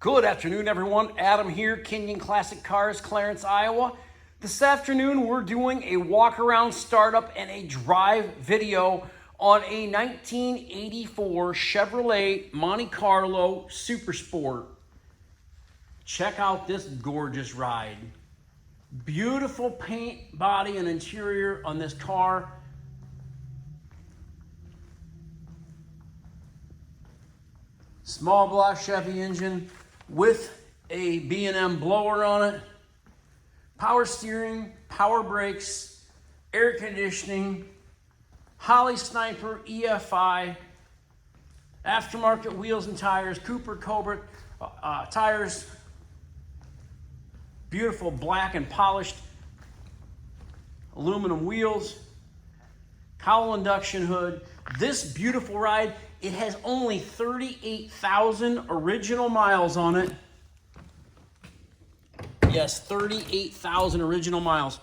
Good afternoon, everyone. Adam here, Kinion Classic Cars, Clarence, Iowa. This afternoon, we're doing a walk-around startup and a drive video on a 1984 Chevrolet Monte Carlo Super Sport. Check out this gorgeous ride. Beautiful paint, body, and interior on this car. Small block Chevy engine with a BNM blower on it. Power steering, power brakes, air conditioning, Holley Sniper EFI, aftermarket wheels and tires, Cooper Cobra tires, beautiful black and polished aluminum wheels, cowl induction hood. This beautiful ride, it has only 38,000 original miles on it. Yes, 38,000 original miles.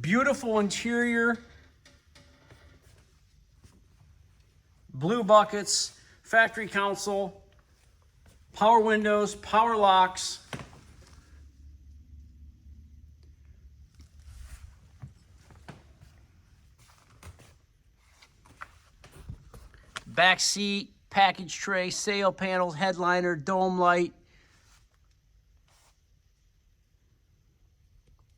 Beautiful interior. Blue buckets, factory console, power windows, power locks. Back seat, package tray, sail panels, headliner, dome light.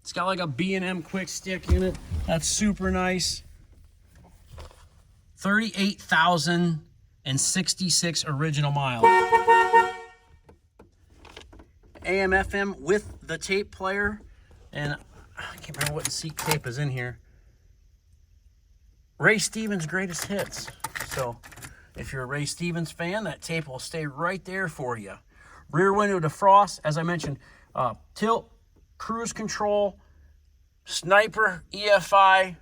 It's got like a B&M quick stick in it. That's super nice. 38,066 original miles. AM, FM with the tape player. And I can't remember what seat tape is in here. Ray Stevens' greatest hits. So if you're a Ray Stevens fan, that tape will stay right there for you. Rear window defrost, as I mentioned, tilt, cruise control, sniper, EFI.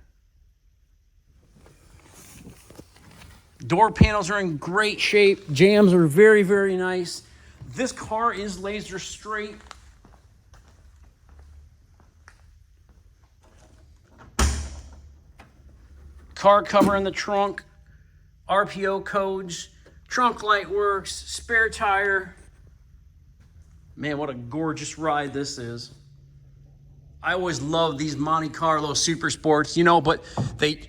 Door panels are in great shape. Jams are very, very nice. This car is laser straight. Car cover in the trunk. RPO codes, trunk light works, spare tire. Man, what a gorgeous ride this is. I always love these Monte Carlo Super Sports, you know, but they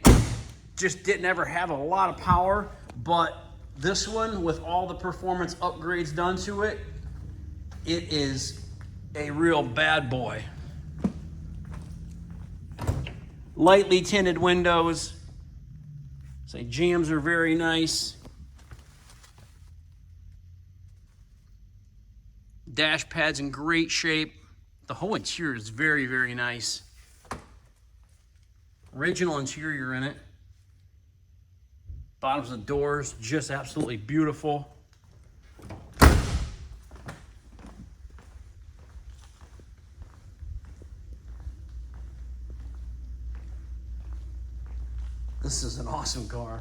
just didn't ever have a lot of power. But this one, with all the performance upgrades done to it, it is a real bad boy. Lightly tinted windows. Say jams are very nice. Dash pad's in great shape. The whole interior is very, very nice. Original interior in it. Bottoms of the doors, just absolutely beautiful. This is an awesome car.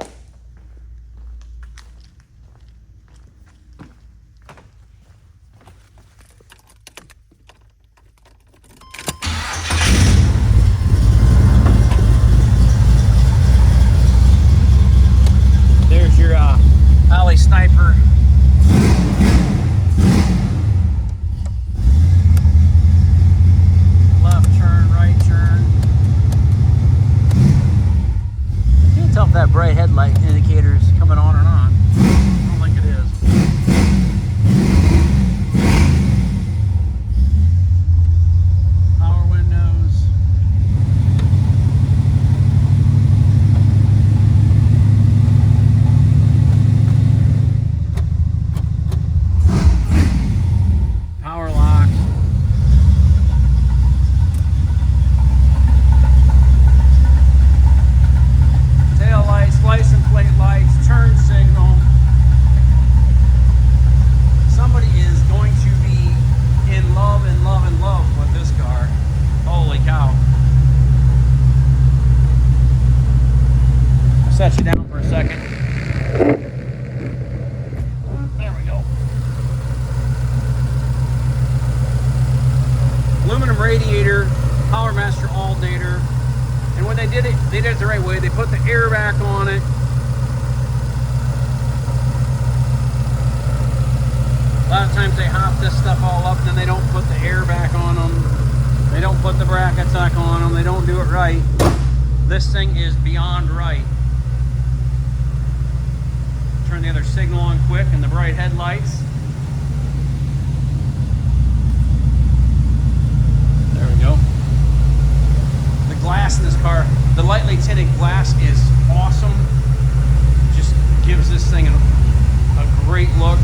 There's your Holley Sniper. Left turn, right turn. Tell if that bright headlight indicator is coming on or not. I don't think it is. Power windows. Power locks. License plate lights, turn signal. Somebody is going to be in love with this car. Holy cow. I'll set you down for a second. There we go. Aluminum radiator, Power Master alternator. And when they did it the right way. They put the air back on it. lot of times they hop this stuff all up, then they don't put the air back on them. They don't put the brackets back on them. They don't do it right. This thing is beyond right. Turn the other signal on quick and the bright headlights. There we go. The glass in this car, the lightly tinted glass is awesome. Just gives this thing a great look.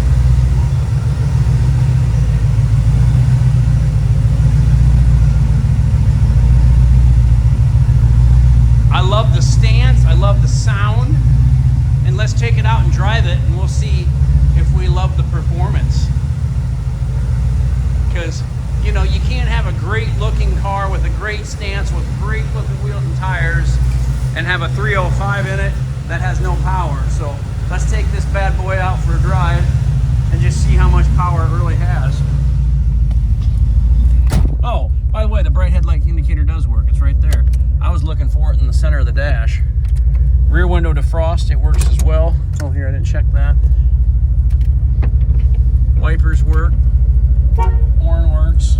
I love the stance, I love the sound, and let's take it out and drive it and we'll see if we love the performance. Because, you know, you can't have a great looking car with a great stance, with great looking wheels and tires, and have a 305 in it that has no power. So let's take this bad boy out for a drive and just see how much power it really has. Oh, by the way, the bright headlight indicator does work. It's right there. I was looking for it in the center of the dash. Rear window defrost, it works as well. Oh, here, I didn't check that. Wipers work. Horn works.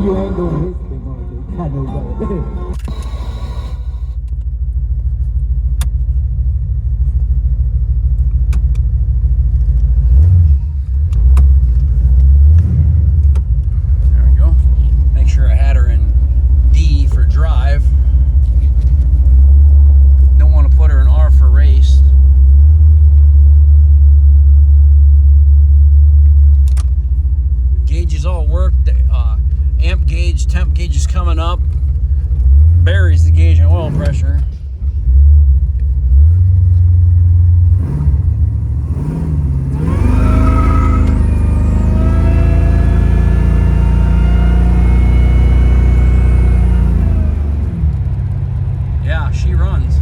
You ain't gonna miss me, I know that. All work. The amp gauge, temp gauge is coming up. Varies the gauge and oil pressure. Yeah, she runs.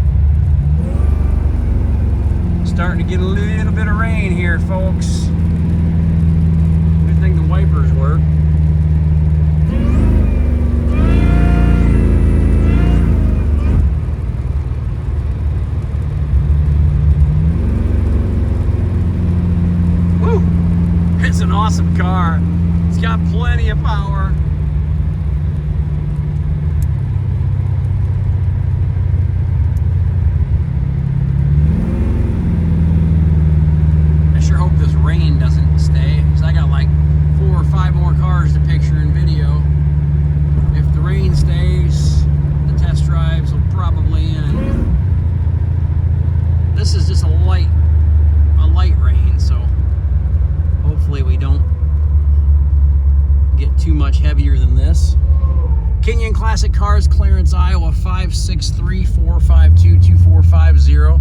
Starting to get a little bit of rain here, folks. Good thing the wipers work. Woo! It's an awesome car. It's got plenty of power. I sure hope this rain doesn't stay, because I got like 4 or 5 more cars to picture in video. If the rain stays, the test drives will probably end. This is just a light rain, so hopefully we don't get too much heavier than this. Kinion Classic Cars, Clarence, Iowa, 563-452-2450.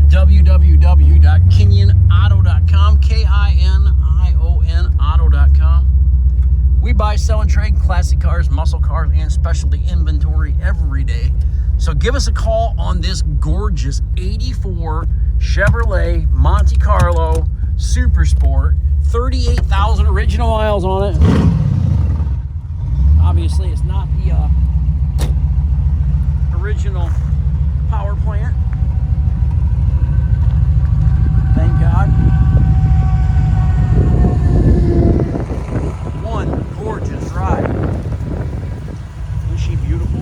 www.kinionauto.com, K-I-N-I-O-N auto.com. We buy, sell, and trade classic cars, muscle cars, and specialty inventory every day. So give us a call on this gorgeous 84 Chevrolet Monte Carlo Super Sport. 38,000 original miles on it. Obviously, it's not the original power plant. Thank God. One gorgeous ride. Isn't she beautiful?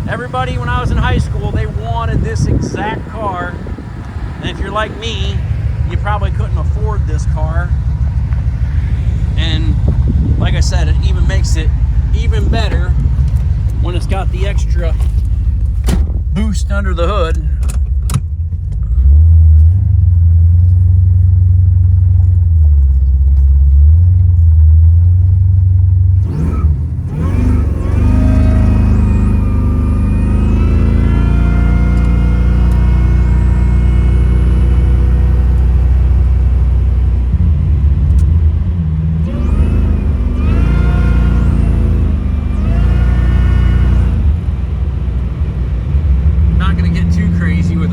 Everybody, when I was in high school, they wanted this exact car. And if you're like me, you probably couldn't afford this car. And like I said, it even makes it even better when it's got the extra boost under the hood. Crazy with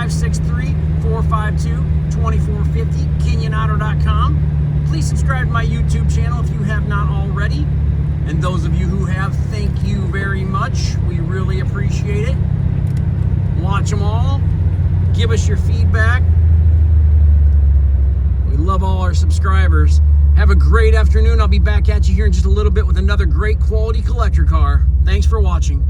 563-452-2450, KinionAuto.com. Please subscribe to my YouTube channel if you have not already. And those of you who have, thank you very much. We really appreciate it. Watch them all. Give us your feedback. We love all our subscribers. Have a great afternoon. I'll be back at you here in just a little bit with another great quality collector car. Thanks for watching.